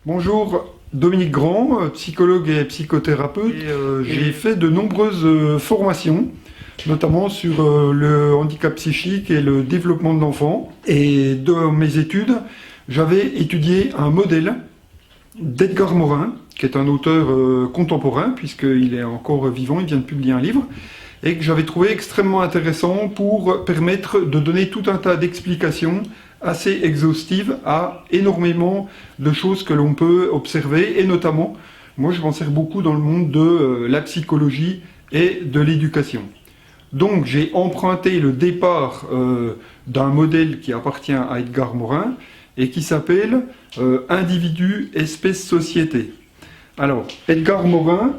Bonjour, Dominique Grand, psychologue et psychothérapeute. J'ai fait de nombreuses formations, notamment sur le handicap psychique et le développement de l'enfant. Et dans mes études, j'avais étudié un modèle d'Edgar Morin, qui est un auteur contemporain, puisqu'il est encore vivant, il vient de publier un livre, et que j'avais trouvé extrêmement intéressant pour permettre de donner tout un tas d'explications assez exhaustives à énormément de choses que l'on peut observer, et notamment, moi je m'en sers beaucoup dans le monde de la psychologie et de l'éducation. Donc j'ai emprunté le départ d'un modèle qui appartient à Edgar Morin et qui s'appelle Individu, espèce, société. Alors, Edgar Morin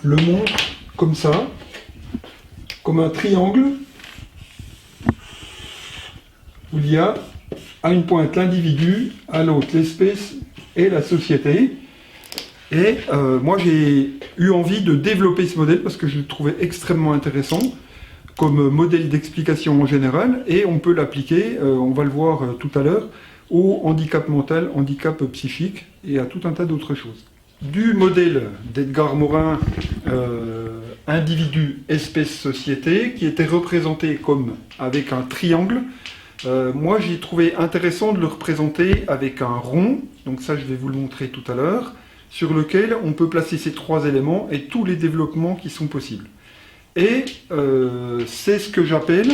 le montre comme ça, comme un triangle où il y a à une pointe l'individu, à l'autre l'espèce et la société. Et moi j'ai eu envie de développer ce modèle parce que je le trouvais extrêmement intéressant comme modèle d'explication en général, et on peut l'appliquer, on va le voir tout à l'heure, au handicap mental, handicap psychique et à tout un tas d'autres choses. Du modèle d'Edgar Morin, individu, espèce, société, qui était représenté comme avec un triangle, moi j'ai trouvé intéressant de le représenter avec un rond, donc ça je vais vous le montrer tout à l'heure, sur lequel on peut placer ces trois éléments et tous les développements qui sont possibles. Et c'est ce que j'appelle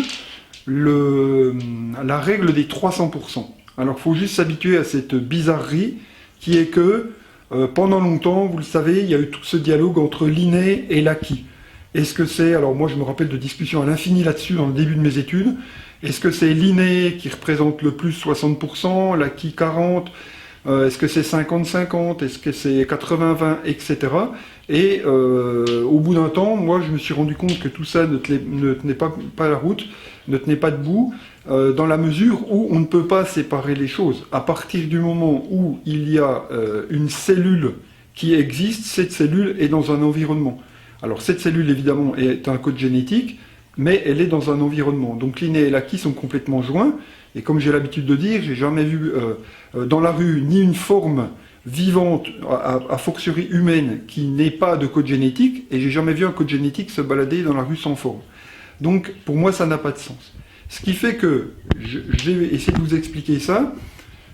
la règle des 300%. Alors il faut juste s'habituer à cette bizarrerie qui est que pendant longtemps, vous le savez, il y a eu tout ce dialogue entre l'inné et l'acquis. Est-ce que c'est, alors moi je me rappelle de discussions à l'infini là-dessus dans le début de mes études, est-ce que c'est l'inné qui représente le plus 60%, l'acquis 40%, est-ce que c'est 50-50, est-ce que c'est 80-20, etc. Et au bout d'un temps, moi je me suis rendu compte que tout ça ne tenait pas la route, ne tenait pas debout, dans la mesure où on ne peut pas séparer les choses. À partir du moment où il y a une cellule qui existe, cette cellule est dans un environnement. Alors cette cellule évidemment est un code génétique, mais elle est dans un environnement. Donc l'inné et l'acquis sont complètement joints, et comme j'ai l'habitude de dire, j'ai jamais vu dans la rue ni une forme vivante, à fortiori humaine, qui n'ait pas de code génétique, et j'ai jamais vu un code génétique se balader dans la rue sans forme. Donc pour moi ça n'a pas de sens. Ce qui fait que j'ai essayé de vous expliquer ça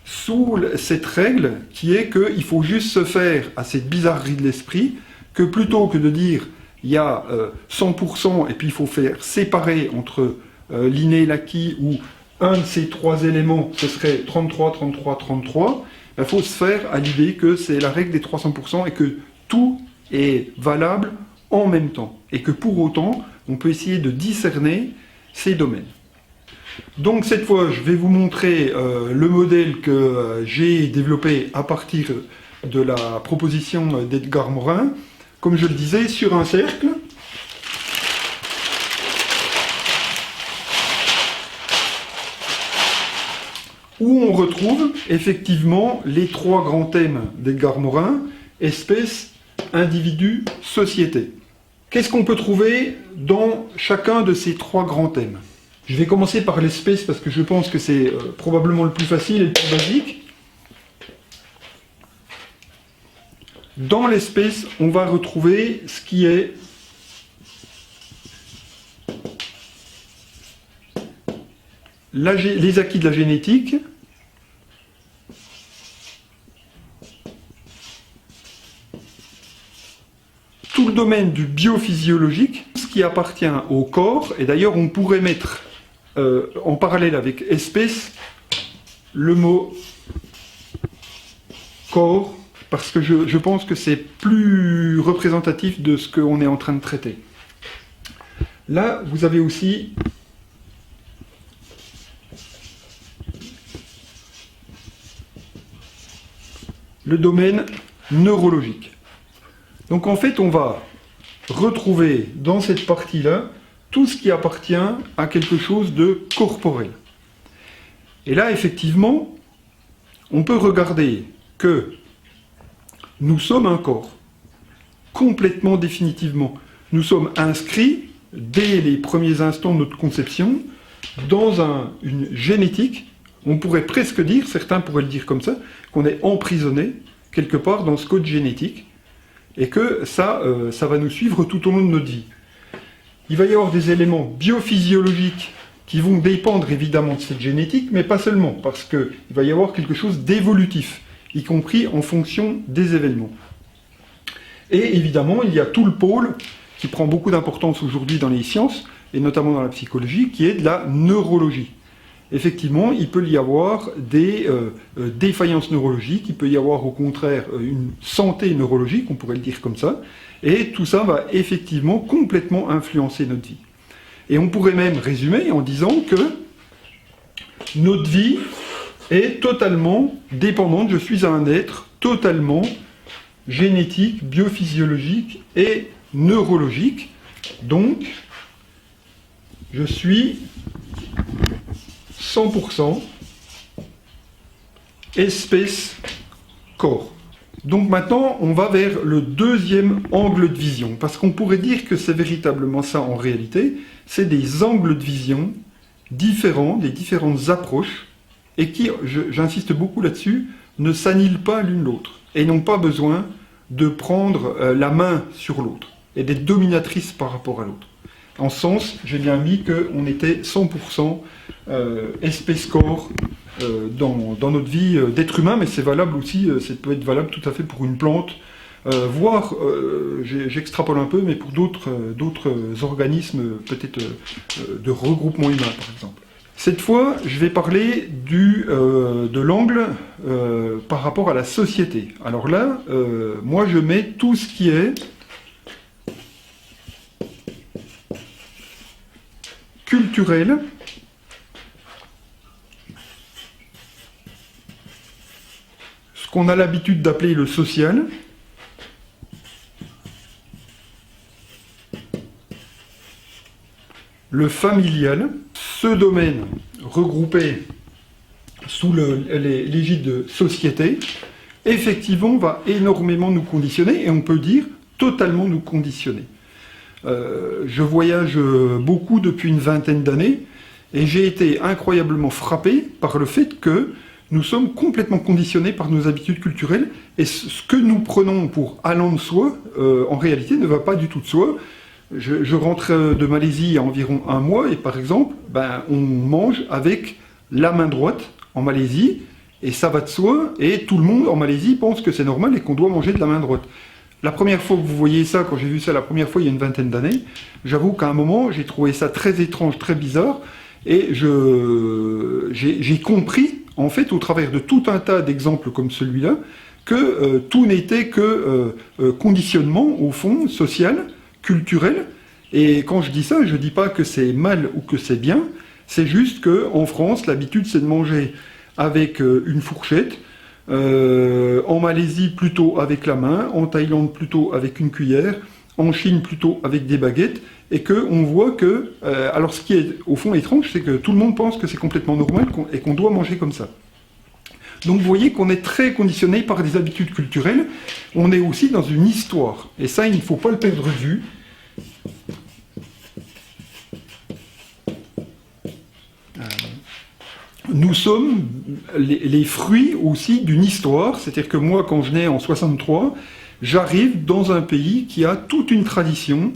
sous cette règle qui est qu'il faut juste se faire à cette bizarrerie de l'esprit, que plutôt que de dire il y a 100% et puis il faut faire séparer entre l'inné et l'acquis, ou un de ces trois éléments ce serait 33, 33, 33, il faut se faire à l'idée que c'est la règle des 300% et que tout est valable en même temps. Et que pour autant, on peut essayer de discerner ces domaines. Donc cette fois, je vais vous montrer le modèle que j'ai développé à partir de la proposition d'Edgar Morin, comme je le disais, sur un cercle. Où on retrouve effectivement les trois grands thèmes d'Edgar Morin, espèce, individu, société. Qu'est-ce qu'on peut trouver dans chacun de ces trois grands thèmes? Je vais commencer par l'espèce parce que je pense que c'est probablement le plus facile et le plus basique. Dans l'espèce, on va retrouver ce qui est les acquis de la génétique, tout le domaine du biophysiologique, ce qui appartient au corps, et d'ailleurs on pourrait mettre en parallèle avec espèce le mot corps, parce que je pense que c'est plus représentatif de ce qu'on est en train de traiter. Là, vous avez aussi le domaine neurologique. Donc en fait, on va retrouver dans cette partie-là tout ce qui appartient à quelque chose de corporel. Et là, effectivement, on peut regarder que nous sommes un corps, complètement définitivement. Nous sommes inscrits, dès les premiers instants de notre conception, dans une génétique On pourrait presque dire, certains pourraient le dire comme ça, qu'on est emprisonné quelque part dans ce code génétique et que ça va nous suivre tout au long de notre vie. Il va y avoir des éléments biophysiologiques qui vont dépendre évidemment de cette génétique, mais pas seulement, parce qu'il va y avoir quelque chose d'évolutif, y compris en fonction des événements. Et évidemment, il y a tout le pôle qui prend beaucoup d'importance aujourd'hui dans les sciences, et notamment dans la psychologie, qui est de la neurologie. Effectivement, il peut y avoir des défaillances neurologiques, il peut y avoir au contraire une santé neurologique, on pourrait le dire comme ça, et tout ça va effectivement complètement influencer notre vie. Et on pourrait même résumer en disant que notre vie est totalement dépendante, je suis un être totalement génétique, biophysiologique et neurologique, donc je suis 100% espèce corps. Donc maintenant, on va vers le deuxième angle de vision, parce qu'on pourrait dire que c'est véritablement ça en réalité, c'est des angles de vision différents, des différentes approches, et qui, j'insiste beaucoup là-dessus, ne s'annihilent pas l'une l'autre, et n'ont pas besoin de prendre la main sur l'autre, et d'être dominatrices par rapport à l'autre. En ce sens, j'ai bien mis qu'on était 100% espèce corps dans notre vie d'être humain, mais c'est valable aussi, ça peut être valable tout à fait pour une plante, voire, j'extrapole un peu, mais pour d'autres organismes, peut-être de regroupement humain par exemple. Cette fois, je vais parler de l'angle par rapport à la société. Alors là, moi je mets tout ce qui est culturel, ce qu'on a l'habitude d'appeler le social, le familial, ce domaine regroupé sous l'égide de société, effectivement va énormément nous conditionner, et on peut dire totalement nous conditionner. Je voyage beaucoup depuis une vingtaine d'années, et j'ai été incroyablement frappé par le fait que nous sommes complètement conditionnés par nos habitudes culturelles, et ce que nous prenons pour allant de soi, en réalité ne va pas du tout de soi. Je rentre de Malaisie il y a environ un mois, et par exemple, on mange avec la main droite en Malaisie, et ça va de soi, et tout le monde en Malaisie pense que c'est normal et qu'on doit manger de la main droite. La première fois que vous voyez ça, quand j'ai vu ça la première fois il y a une vingtaine d'années, j'avoue qu'à un moment, j'ai trouvé ça très étrange, très bizarre, et j'ai compris, en fait, au travers de tout un tas d'exemples comme celui-là, que tout n'était que conditionnement, au fond, social, culturel, et quand je dis ça, je ne dis pas que c'est mal ou que c'est bien, c'est juste qu'en France, l'habitude c'est de manger avec une fourchette, en Malaisie plutôt avec la main, en Thaïlande plutôt avec une cuillère, en Chine plutôt avec des baguettes, et qu'on voit que, alors ce qui est au fond étrange, c'est que tout le monde pense que c'est complètement normal et qu'on doit manger comme ça. Donc vous voyez qu'on est très conditionné par des habitudes culturelles, on est aussi dans une histoire, et ça il ne faut pas le perdre de vue. Nous sommes les fruits aussi d'une histoire, c'est-à-dire que moi, quand je nais en 63, j'arrive dans un pays qui a toute une tradition,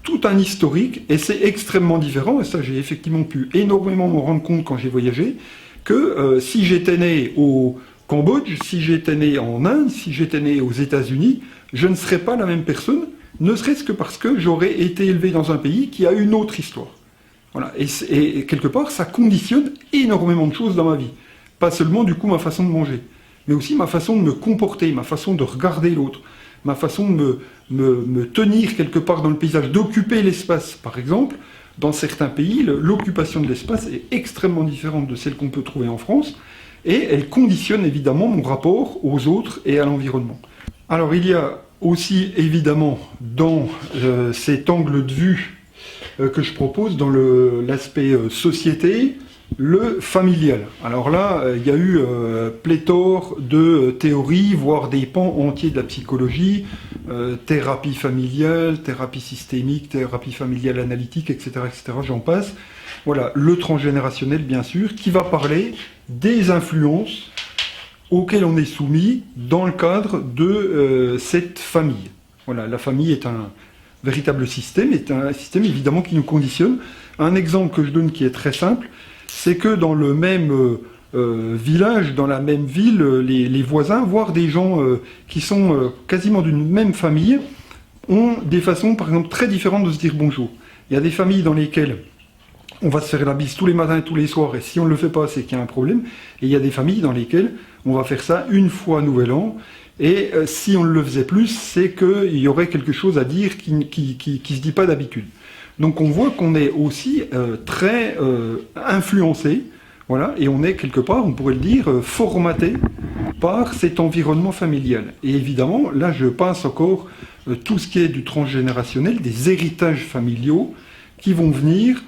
tout un historique, et c'est extrêmement différent, et ça j'ai effectivement pu énormément m'en rendre compte quand j'ai voyagé, que si j'étais né au Cambodge, si j'étais né en Inde, si j'étais né aux États-Unis, je ne serais pas la même personne, ne serait-ce que parce que j'aurais été élevé dans un pays qui a une autre histoire. Voilà. Et quelque part, ça conditionne énormément de choses dans ma vie. Pas seulement, du coup, ma façon de manger, mais aussi ma façon de me comporter, ma façon de regarder l'autre, ma façon de me tenir quelque part dans le paysage, d'occuper l'espace. Par exemple, dans certains pays, l'occupation de l'espace est extrêmement différente de celle qu'on peut trouver en France, et elle conditionne évidemment mon rapport aux autres et à l'environnement. Alors, il y a aussi, évidemment, dans cet angle de vue que je propose dans l'aspect société, le familial. Alors là, il y a eu pléthore de théories, voire des pans entiers de la psychologie, thérapie familiale, thérapie systémique, thérapie familiale analytique, etc., etc., j'en passe. Voilà, le transgénérationnel, bien sûr, qui va parler des influences auxquelles on est soumis dans le cadre de cette famille. Voilà, la famille est un véritable système, est un système évidemment qui nous conditionne. Un exemple que je donne qui est très simple, c'est que dans le même village, dans la même ville, les voisins, voire des gens qui sont quasiment d'une même famille, ont des façons, par exemple, très différentes de se dire bonjour. Il y a des familles dans lesquelles on va se faire la bise tous les matins et tous les soirs, et si on ne le fait pas, c'est qu'il y a un problème. Et il y a des familles dans lesquelles on va faire ça une fois Nouvel An, et si on le faisait plus, c'est qu'il y aurait quelque chose à dire qui se dit pas d'habitude. Donc on voit qu'on est aussi très influencé, voilà, et on est quelque part, on pourrait le dire, formaté par cet environnement familial. Et évidemment, là je passe encore tout ce qui est du transgénérationnel, des héritages familiaux qui vont venir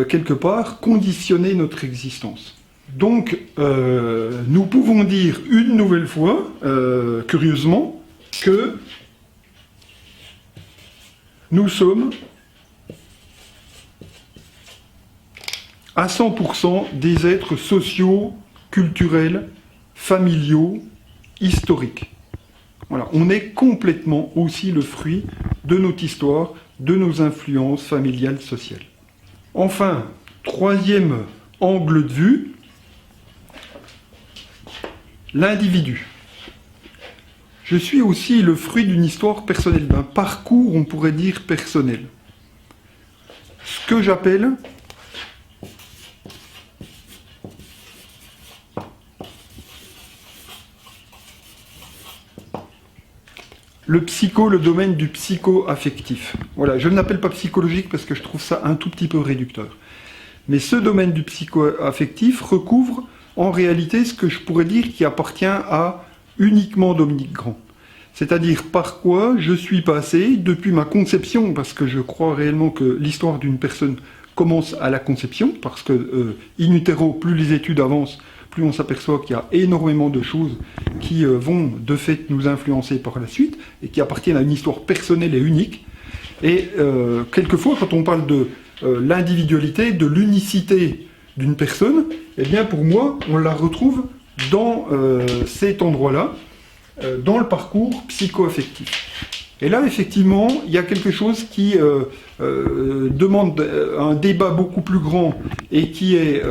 quelque part conditionner notre existence. Donc, nous pouvons dire une nouvelle fois, curieusement, que nous sommes à 100% des êtres sociaux, culturels, familiaux, historiques. Voilà, on est complètement aussi le fruit de notre histoire, de nos influences familiales, sociales. Enfin, troisième angle de vue, l'individu. Je suis aussi le fruit d'une histoire personnelle, d'un parcours, on pourrait dire, personnel. Ce que j'appelle le domaine du psycho-affectif. Voilà, je ne l'appelle pas psychologique parce que je trouve ça un tout petit peu réducteur. Mais ce domaine du psycho-affectif recouvre en réalité ce que je pourrais dire qui appartient à uniquement Dominique Grand. C'est-à-dire par quoi je suis passé depuis ma conception, parce que je crois réellement que l'histoire d'une personne commence à la conception, parce que in utero, plus les études avancent, plus on s'aperçoit qu'il y a énormément de choses qui vont de fait nous influencer par la suite, et qui appartiennent à une histoire personnelle et unique. Et quelquefois, quand on parle de l'individualité, de l'unicité d'une personne, eh bien pour moi, on la retrouve dans cet endroit-là, dans le parcours psycho-affectif. Et là, effectivement, il y a quelque chose qui demande un débat beaucoup plus grand et qui est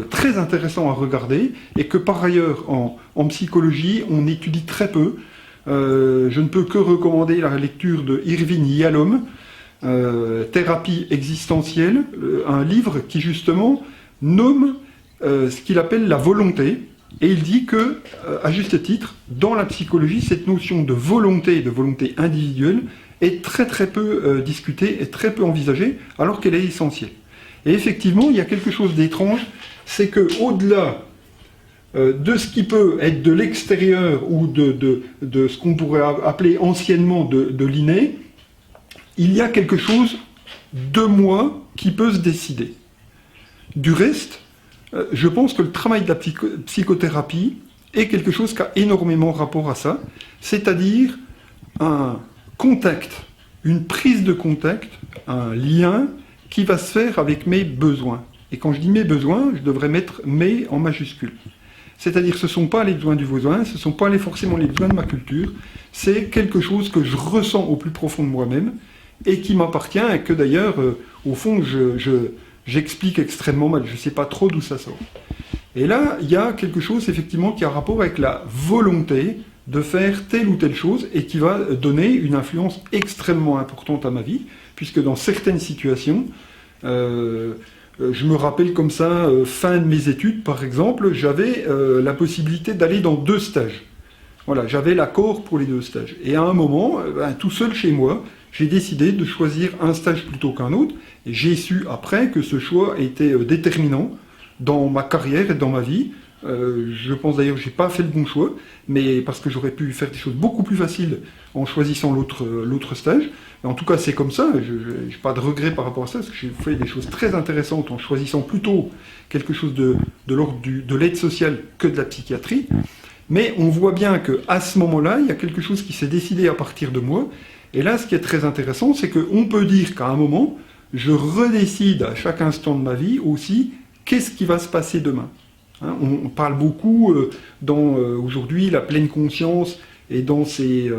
très intéressant à regarder, et que par ailleurs, en psychologie, on étudie très peu. Je ne peux que recommander la lecture de Irving Yalom, Thérapie existentielle, un livre qui justement nomme ce qu'il appelle la volonté. Et il dit que, à juste titre, dans la psychologie, cette notion de volonté individuelle, est très très peu discutée et très peu envisagée, alors qu'elle est essentielle. Et effectivement, il y a quelque chose d'étrange, c'est que au-delà de ce qui peut être de l'extérieur ou de ce qu'on pourrait appeler anciennement de l'inné, il y a quelque chose de moi qui peut se décider. Du reste, je pense que le travail de la psychothérapie est quelque chose qui a énormément rapport à ça, c'est-à-dire un contact, une prise de contact, un lien qui va se faire avec mes besoins. Et quand je dis mes besoins, je devrais mettre mes en majuscule. C'est-à-dire ce ne sont pas les besoins du voisin, ce ne sont pas forcément les besoins de ma culture, c'est quelque chose que je ressens au plus profond de moi-même et qui m'appartient et que d'ailleurs, au fond, j'explique extrêmement mal, je ne sais pas trop d'où ça sort. Et là, il y a quelque chose effectivement qui a rapport avec la volonté de faire telle ou telle chose et qui va donner une influence extrêmement importante à ma vie, puisque dans certaines situations, je me rappelle comme ça, fin de mes études par exemple, j'avais la possibilité d'aller dans 2 stages. Voilà, j'avais l'accord pour les 2 stages. Et à un moment, tout seul chez moi, j'ai décidé de choisir un stage plutôt qu'un autre, et j'ai su après que ce choix était déterminant dans ma carrière et dans ma vie. Je pense d'ailleurs que je n'ai pas fait le bon choix, mais parce que j'aurais pu faire des choses beaucoup plus faciles en choisissant l'autre stage. Mais en tout cas, c'est comme ça, je n'ai pas de regret par rapport à ça, parce que j'ai fait des choses très intéressantes en choisissant plutôt quelque chose de l'ordre de l'aide sociale que de la psychiatrie. Mais on voit bien qu'à ce moment-là, il y a quelque chose qui s'est décidé à partir de moi. Et là, ce qui est très intéressant, c'est qu'on peut dire qu'à un moment, je redécide à chaque instant de ma vie aussi qu'est-ce qui va se passer demain. Hein, on parle beaucoup dans aujourd'hui la pleine conscience et dans ces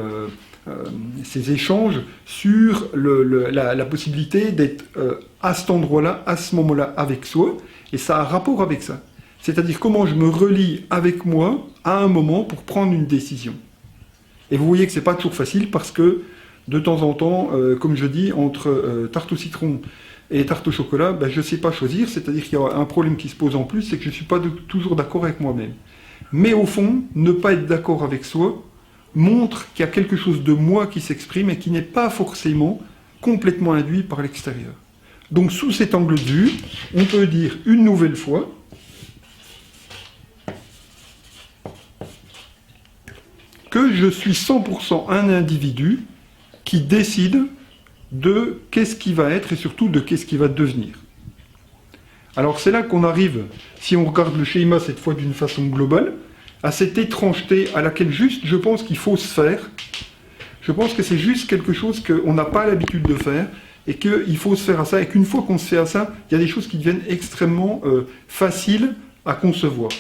échanges sur la possibilité d'être à cet endroit-là, à ce moment-là avec soi, et ça a un rapport avec ça. C'est-à-dire comment je me relie avec moi à un moment pour prendre une décision. Et vous voyez que c'est pas toujours facile parce que de temps en temps, comme je dis, entre tarte au citron et tarte au chocolat, ben, je ne sais pas choisir, c'est-à-dire qu'il y a un problème qui se pose en plus, c'est que je ne suis pas toujours d'accord avec moi-même. Mais au fond, ne pas être d'accord avec soi montre qu'il y a quelque chose de moi qui s'exprime et qui n'est pas forcément complètement induit par l'extérieur. Donc sous cet angle de vue, on peut dire une nouvelle fois que je suis 100% un individu qui décide de qu'est-ce qui va être et surtout de qu'est-ce qui va devenir. Alors c'est là qu'on arrive, si on regarde le schéma cette fois d'une façon globale, à cette étrangeté à laquelle juste je pense qu'il faut se faire. Je pense que c'est juste quelque chose qu'on n'a pas l'habitude de faire et qu'il faut se faire à ça et qu'une fois qu'on se fait à ça, il y a des choses qui deviennent extrêmement faciles à concevoir.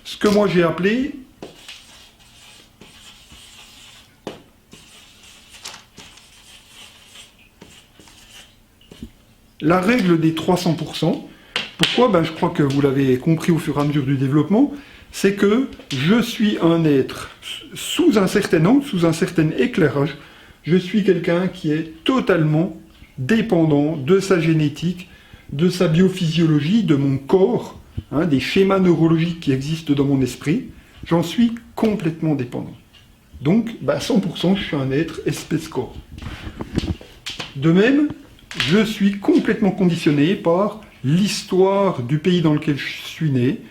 Ce que moi j'ai appelé la règle des 300%. Pourquoi? Ben, je crois que vous l'avez compris au fur et à mesure du développement, c'est que je suis un être sous un certain angle, sous un certain éclairage. Je suis quelqu'un qui est totalement dépendant de sa génétique, de sa biophysiologie, de mon corps, hein, des schémas neurologiques qui existent dans mon esprit. J'en suis complètement dépendant. Donc, ben 100%, je suis un être espèce-corps. De même, je suis complètement conditionné par l'histoire du pays dans lequel je suis né,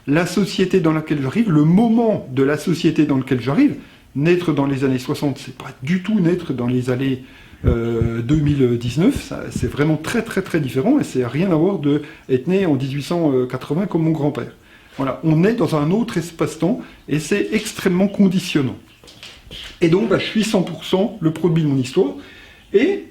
la société dans laquelle j'arrive, le moment de la société dans lequel j'arrive. Naître dans les années 60, c'est pas du tout naître dans les années 2019, c'est vraiment très très très différent et c'est rien à voir d'être né en 1880 comme mon grand-père. Voilà, on est dans un autre espace-temps et c'est extrêmement conditionnant. Et donc bah, je suis 100% le produit de mon histoire. Et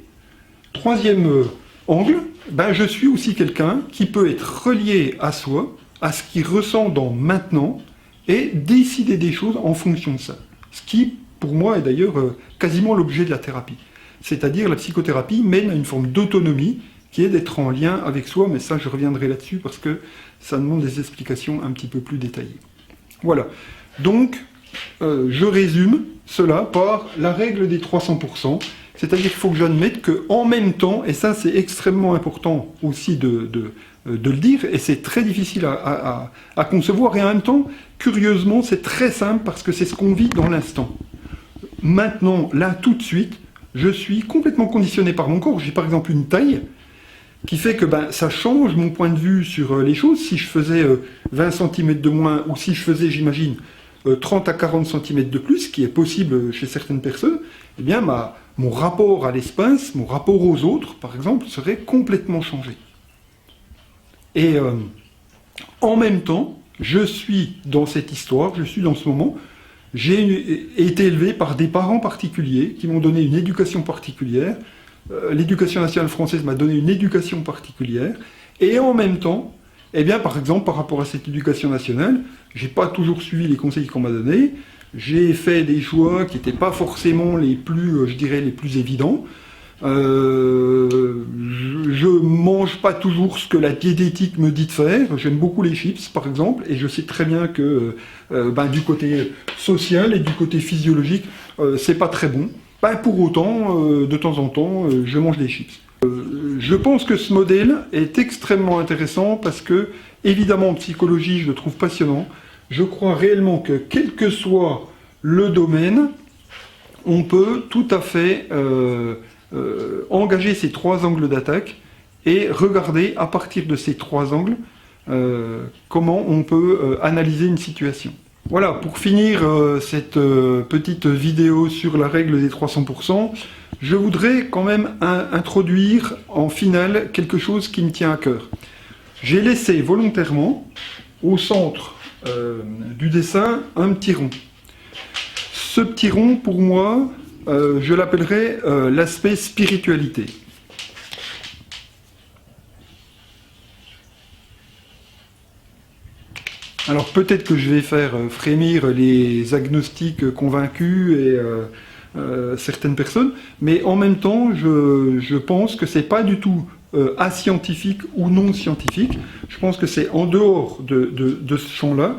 troisième angle, ben, je suis aussi quelqu'un qui peut être relié à soi, à ce qu'il ressent dans maintenant, et décider des choses en fonction de ça. Ce qui, pour moi, est d'ailleurs quasiment l'objet de la thérapie. C'est-à-dire la psychothérapie mène à une forme d'autonomie qui est d'être en lien avec soi, mais ça je reviendrai là-dessus parce que ça demande des explications un petit peu plus détaillées. Voilà, donc je résume cela par la règle des 300%, c'est-à-dire qu'il faut que j'admette qu'en même temps, et ça c'est extrêmement important aussi de le dire, et c'est très difficile à concevoir, et en même temps, curieusement, c'est très simple parce que c'est ce qu'on vit dans l'instant. Maintenant, là, tout de suite, je suis complètement conditionné par mon corps. J'ai par exemple une taille qui fait que ben, ça change mon point de vue sur les choses. Si je faisais 20 cm de moins, ou si je faisais, j'imagine, 30 à 40 cm de plus, ce qui est possible chez certaines personnes, eh bien, mon rapport à l'espace, mon rapport aux autres, par exemple, serait complètement changé. Et en même temps, je suis dans cette histoire, je suis dans ce moment, j'ai été élevé par des parents particuliers qui m'ont donné une éducation particulière. L'éducation nationale française m'a donné une éducation particulière. Et en même temps, eh bien, par exemple, par rapport à cette éducation nationale, j'ai pas toujours suivi les conseils qu'on m'a donnés. J'ai fait des choix qui n'étaient pas forcément les plus, je dirais, les plus évidents. Je mange pas toujours ce que la diététique me dit de faire. J'aime beaucoup les chips, par exemple, et je sais très bien que du côté social et du côté physiologique, c'est pas très bon. Ben, pour autant, de temps en temps, je mange des chips. Je pense que ce modèle est extrêmement intéressant parce que, évidemment, en psychologie, je le trouve passionnant. Je crois réellement que, quel que soit le domaine, on peut tout à fait engager ces trois angles d'attaque et regarder à partir de ces trois angles comment on peut analyser une situation. Voilà, pour finir cette petite vidéo sur la règle des 300%, je voudrais quand même introduire en finale quelque chose qui me tient à cœur. J'ai laissé volontairement au centre du dessin un petit rond. Ce petit rond, pour moi, je l'appellerai l'aspect spiritualité. Alors peut-être que je vais faire frémir les agnostiques convaincus et certaines personnes, mais en même temps, je pense que c'est pas du tout ascientifique ou non scientifique. Je pense que c'est en dehors de ce champ-là.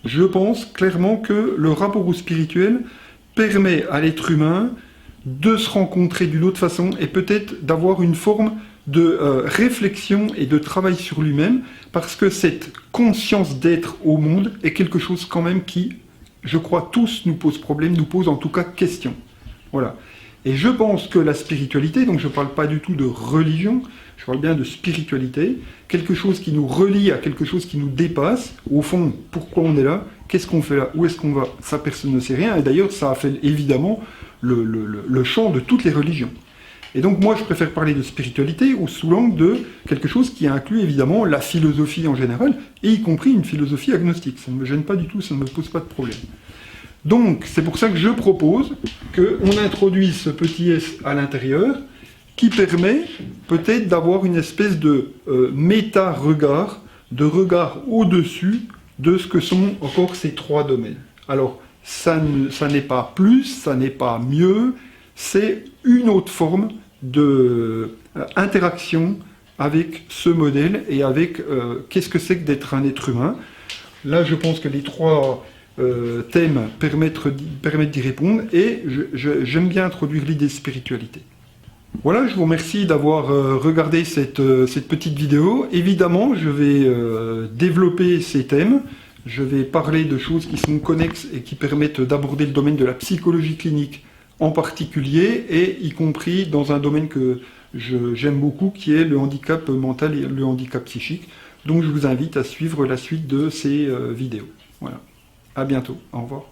Je pense clairement que le rapport au spirituel permet à l'être humain de se rencontrer d'une autre façon et peut-être d'avoir une forme de réflexion et de travail sur lui-même, parce que cette conscience d'être au monde est quelque chose quand même qui, je crois, tous nous pose problème, nous pose en tout cas question. Voilà. Et je pense que la spiritualité, donc je ne parle pas du tout de religion, je parle bien de spiritualité, quelque chose qui nous relie à quelque chose qui nous dépasse. Au fond, pourquoi on est là? Qu'est-ce qu'on fait là? Où est-ce qu'on va? Ça, personne ne sait rien. Et d'ailleurs, ça a fait évidemment le champ de toutes les religions. Et donc moi, je préfère parler de spiritualité sous l'angle de quelque chose qui inclut évidemment la philosophie en général, et y compris une philosophie agnostique. Ça ne me gêne pas du tout, ça ne me pose pas de problème. Donc, c'est pour ça que je propose qu'on introduise ce petit S à l'intérieur, qui permet peut-être d'avoir une espèce de méta-regard, de regard au-dessus de ce que sont encore ces trois domaines. Alors, ça n'est pas plus, ça n'est pas mieux, c'est une autre forme d'interaction avec ce modèle et avec qu'est-ce que c'est que d'être un être humain. Là, je pense que les trois thèmes permettent d'y répondre, et j'aime bien introduire l'idée de spiritualité. Voilà, je vous remercie d'avoir regardé cette petite vidéo. Évidemment, je vais développer ces thèmes. Je vais parler de choses qui sont connexes et qui permettent d'aborder le domaine de la psychologie clinique en particulier, et y compris dans un domaine que j'aime beaucoup, qui est le handicap mental et le handicap psychique. Donc je vous invite à suivre la suite de ces vidéos. Voilà. À bientôt. Au revoir.